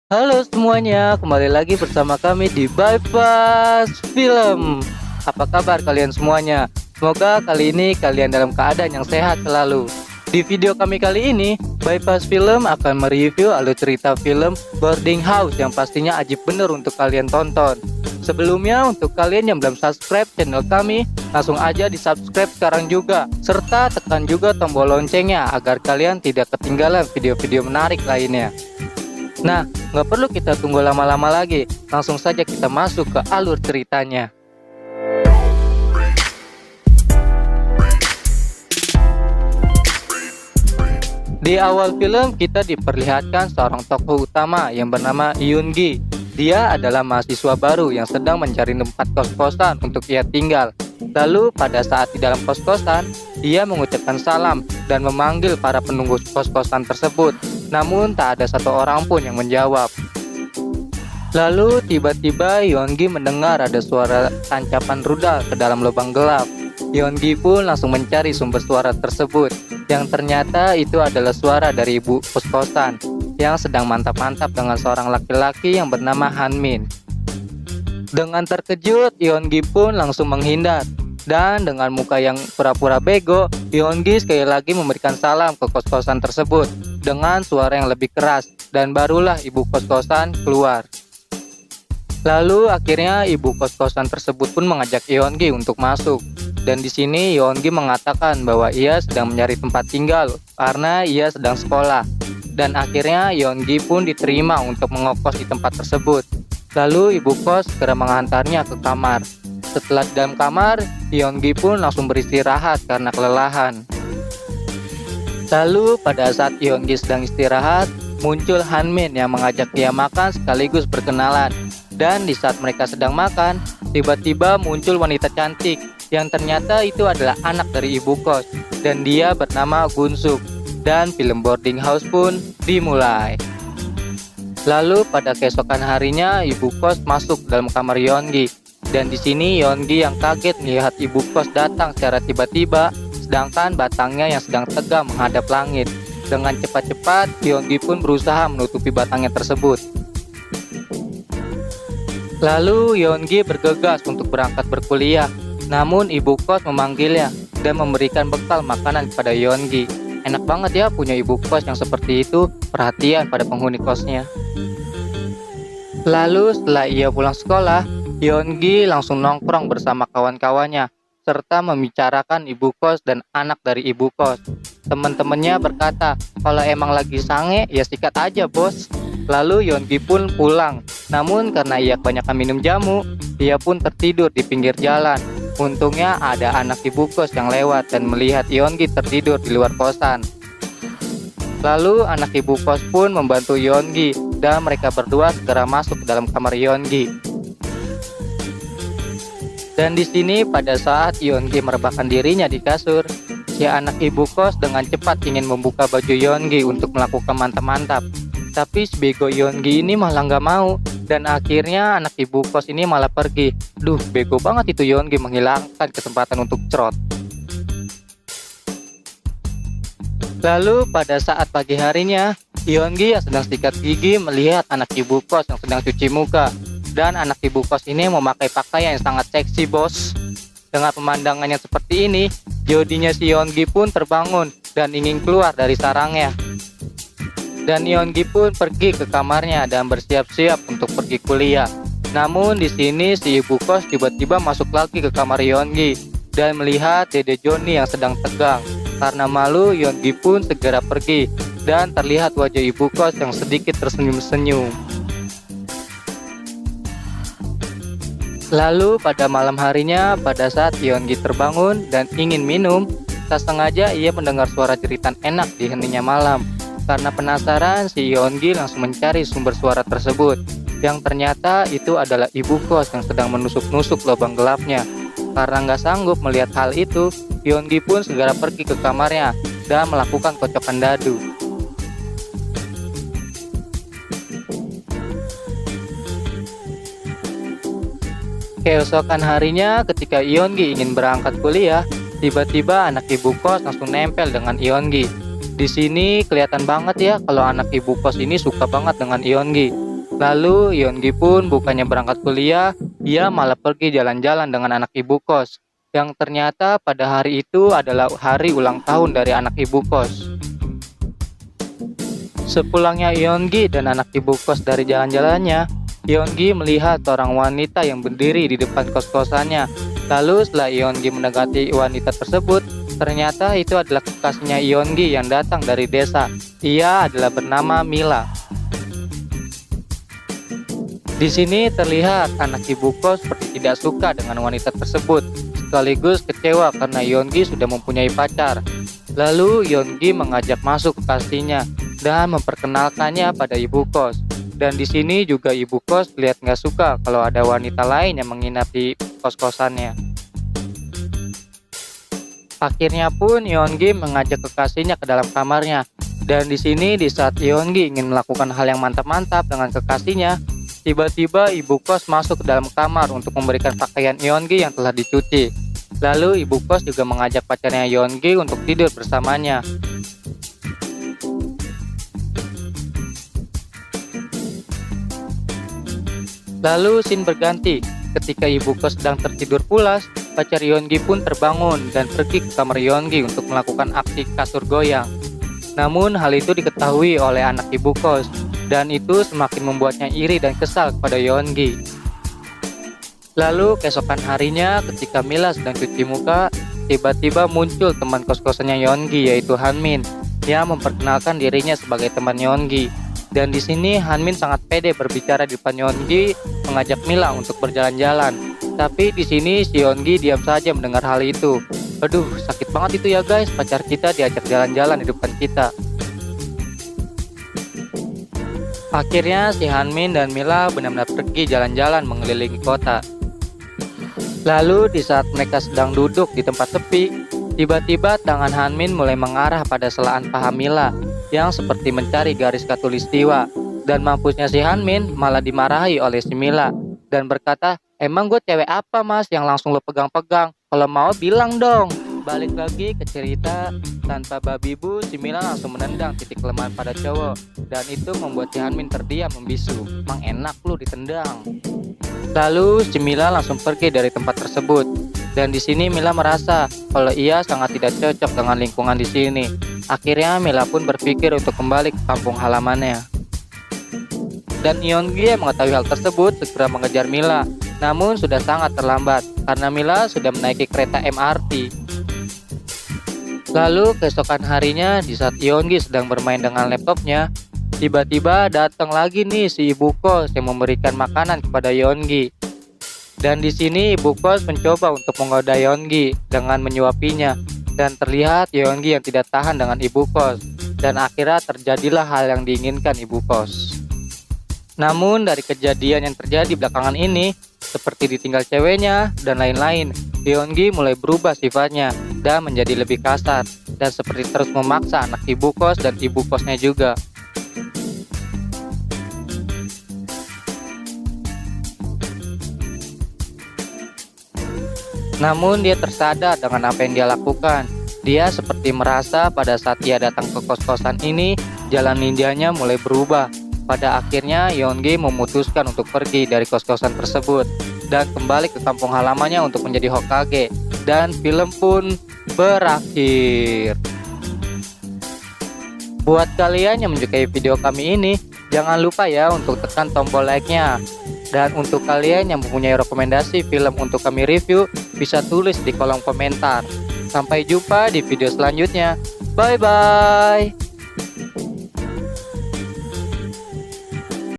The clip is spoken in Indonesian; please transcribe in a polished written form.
Halo semuanya, kembali lagi bersama kami di Bypass Film. Apa kabar kalian semuanya? Semoga kali ini kalian dalam keadaan yang sehat selalu. Di video kami kali ini, Bypass Film akan mereview alur cerita film Boarding House yang pastinya ajib bener untuk kalian tonton. Sebelumnya, untuk kalian yang belum subscribe channel kami, langsung aja di subscribe sekarang juga. Serta tekan juga tombol loncengnya agar kalian tidak ketinggalan video-video menarik lainnya. Nah, nggak perlu kita tunggu lama-lama lagi, langsung saja kita masuk ke alur ceritanya. Di awal film kita diperlihatkan seorang tokoh utama yang bernama Yoon Gi. Dia adalah mahasiswa baru yang sedang mencari tempat kos-kosan untuk ia tinggal. Lalu pada saat di dalam kos-kosan, ia mengucapkan salam dan memanggil para penunggu kos-kosan tersebut. Namun tak ada satu orang pun yang menjawab. Lalu tiba-tiba Yeongi mendengar ada suara tancapan rudal ke dalam lubang gelap. Yeongi pun langsung mencari sumber suara tersebut, yang ternyata itu adalah suara dari ibu kos-kosan yang sedang mantap-mantap dengan seorang laki-laki yang bernama Hanmin. Dengan terkejut, Yeongi pun langsung menghindar. Dan dengan muka yang pura-pura bego, Yeongi sekali lagi memberikan salam ke kos-kosan tersebut dengan suara yang lebih keras, dan barulah ibu kos-kosan keluar. Lalu akhirnya ibu kos-kosan tersebut pun mengajak Yeongi untuk masuk. Dan di sini Yeongi mengatakan bahwa ia sedang mencari tempat tinggal karena ia sedang sekolah. Dan akhirnya Yeongi pun diterima untuk mengokos di tempat tersebut. Lalu ibu kos segera mengantarnya ke kamar. Setelah di dalam kamar, Yeongi pun langsung beristirahat karena kelelahan. Lalu pada saat Yeongi sedang istirahat, muncul Hanmin yang mengajak dia makan sekaligus berkenalan. Dan di saat mereka sedang makan, tiba-tiba muncul wanita cantik yang ternyata itu adalah anak dari ibu kos, dan dia bernama Gunsuk. Dan film Boarding House pun dimulai. Lalu pada keesokan harinya, ibu kos masuk dalam kamar Yeongi. Dan di sini Yeongi yang kaget melihat ibu kos datang secara tiba-tiba, sedangkan batangnya yang sedang tegak menghadap langit. Dengan cepat-cepat, Yeongi pun berusaha menutupi batangnya tersebut. Lalu Yeongi bergegas untuk berangkat berkuliah, namun ibu kos memanggilnya dan memberikan bekal makanan kepada Yeongi. Enak banget ya punya ibu kos yang seperti itu, perhatian pada penghuni kosnya. Lalu setelah ia pulang sekolah, Yeongi langsung nongkrong bersama kawan-kawannya, serta membicarakan ibu kos dan anak dari ibu kos. Teman-temannya berkata, kalau emang lagi sange ya sikat aja bos. Lalu Yeongi pun pulang, namun karena ia kebanyakan minum jamu, ia pun tertidur di pinggir jalan. Untungnya ada anak ibu kos yang lewat dan melihat Yeongi tertidur di luar kosan. Lalu anak ibu kos pun membantu Yeongi dan mereka berdua segera masuk ke dalam kamar Yeongi. Dan di sini pada saat Yeongi merebahkan dirinya di kasur, si anak ibu kos dengan cepat ingin membuka baju Yeongi untuk melakukan mantap-mantap. Tapi si bego Yeongi ini malah nggak mau, dan akhirnya anak ibu kos ini malah pergi. Duh, bego banget itu Yeongi menghilangkan kesempatan untuk cerot. Lalu pada saat pagi harinya, Yeongi yang sedang sikat gigi melihat anak ibu kos yang sedang cuci muka. Dan anak ibu kos ini memakai pakaian yang sangat seksi bos. Dengan pemandangan yang seperti ini, jodinya si Yeongi pun terbangun dan ingin keluar dari sarangnya. Dan Yeongi pun pergi ke kamarnya dan bersiap-siap untuk pergi kuliah. Namun di sini si ibu kos tiba-tiba masuk lagi ke kamar Yeongi dan melihat Dede Johnny yang sedang tegang. Karena malu, Yeongi pun segera pergi dan terlihat wajah ibu kos yang sedikit tersenyum-senyum. Lalu pada malam harinya, pada saat Yeongi terbangun dan ingin minum, tak sengaja ia mendengar suara jeritan enak di heningnya malam. Karena penasaran, si Yeongi langsung mencari sumber suara tersebut, yang ternyata itu adalah ibu kos yang sedang menusuk-nusuk lubang gelapnya. Karena nggak sanggup melihat hal itu, Yeongi pun segera pergi ke kamarnya dan melakukan kocokan dadu. Keesokan harinya ketika Yeongi ingin berangkat kuliah, tiba-tiba anak ibu kos langsung nempel dengan Yeongi. Di sini kelihatan banget ya kalau anak ibu kos ini suka banget dengan Yeongi. Lalu Yeongi pun bukannya berangkat kuliah, ia malah pergi jalan-jalan dengan anak ibu kos, yang ternyata pada hari itu adalah hari ulang tahun dari anak ibu kos. Sepulangnya Yeongi dan anak ibu kos dari jalan-jalannya, Yeongi melihat seorang wanita yang berdiri di depan kos-kosannya. Lalu setelah Yeongi mendekati wanita tersebut, ternyata itu adalah kekasihnya Yeongi yang datang dari desa. Ia adalah bernama Mila. Di sini terlihat anak ibu kos seperti tidak suka dengan wanita tersebut, sekaligus kecewa karena Yeongi sudah mempunyai pacar. Lalu Yeongi mengajak masuk kekasihnya dan memperkenalkannya pada ibu kos. Dan di sini juga ibu kos lihat nggak suka kalau ada wanita lain yang menginap di kos-kosannya. Akhirnya pun Yeongi mengajak kekasihnya ke dalam kamarnya. Dan di sini di saat Yeongi ingin melakukan hal yang mantap-mantap dengan kekasihnya, tiba-tiba ibu kos masuk ke dalam kamar untuk memberikan pakaian Yeongi yang telah dicuci. Lalu ibu kos juga mengajak pacarnya Yeongi untuk tidur bersamanya. Lalu scene berganti, ketika ibu kos sedang tertidur pulas, pacar Yeongi pun terbangun dan pergi ke kamar Yeongi untuk melakukan aksi kasur goyang. Namun hal itu diketahui oleh anak ibu kos, dan itu semakin membuatnya iri dan kesal kepada Yeongi. Lalu keesokan harinya ketika Mila sedang cuci muka, tiba-tiba muncul teman kos-kosannya Yeongi yaitu Hanmin, yang memperkenalkan dirinya sebagai teman Yeongi. Dan di sini Hanmin sangat pede berbicara di depan Yeongi, mengajak Mila untuk berjalan-jalan. Tapi di sini si Yeongi diam saja mendengar hal itu. Aduh, sakit banget itu ya guys, pacar kita diajak jalan-jalan di depan kita. Akhirnya si Hanmin dan Mila benar-benar pergi jalan-jalan mengelilingi kota. Lalu di saat mereka sedang duduk di tempat sepi, tiba-tiba tangan Hanmin mulai mengarah pada selaan paha Mila yang seperti mencari garis khatulistiwa. Dan mampusnya si Hanmin malah dimarahi oleh si Mila dan berkata, "Emang gue cewek apa mas yang langsung lo pegang-pegang? Kalau mau bilang dong." Balik lagi ke cerita, tanpa babi bu, si Mila langsung menendang titik kelemahan pada cowok. Dan itu membuat si Hanmin terdiam membisu. "Mang enak lu ditendang." Lalu si Mila langsung pergi dari tempat tersebut. Dan di sini Mila merasa kalau ia sangat tidak cocok dengan lingkungan di sini. Akhirnya Mila pun berpikir untuk kembali ke kampung halamannya. Dan Yeongi yang mengetahui hal tersebut segera mengejar Mila. Namun sudah sangat terlambat karena Mila sudah menaiki kereta MRT. Lalu keesokan harinya di saat Yeongi sedang bermain dengan laptopnya, tiba-tiba datang lagi nih si ibu kos yang memberikan makanan kepada Yeongi. Dan di sini ibu kos mencoba untuk menggoda Yeongi dengan menyuapinya. Dan terlihat Yeongi yang tidak tahan dengan ibu kos. Dan akhirnya terjadilah hal yang diinginkan ibu kos. Namun dari kejadian yang terjadi belakangan ini, seperti ditinggal ceweknya dan lain-lain, Yeongi mulai berubah sifatnya dan menjadi lebih kasar. Dan seperti terus memaksa anak ibu kos dan ibu kosnya juga. Namun dia tersadar dengan apa yang dia lakukan. Dia seperti merasa pada saat dia datang ke kos-kosan ini, jalan ninjanya mulai berubah. Pada akhirnya Yeongi memutuskan untuk pergi dari kos-kosan tersebut dan kembali ke kampung halamannya untuk menjadi Hokage. Dan film pun berakhir. Buat kalian yang menyukai video kami ini, jangan lupa ya untuk tekan tombol like-nya. Dan untuk kalian yang mempunyai rekomendasi film untuk kami review, bisa tulis di kolom komentar. Sampai jumpa di video selanjutnya. Bye bye.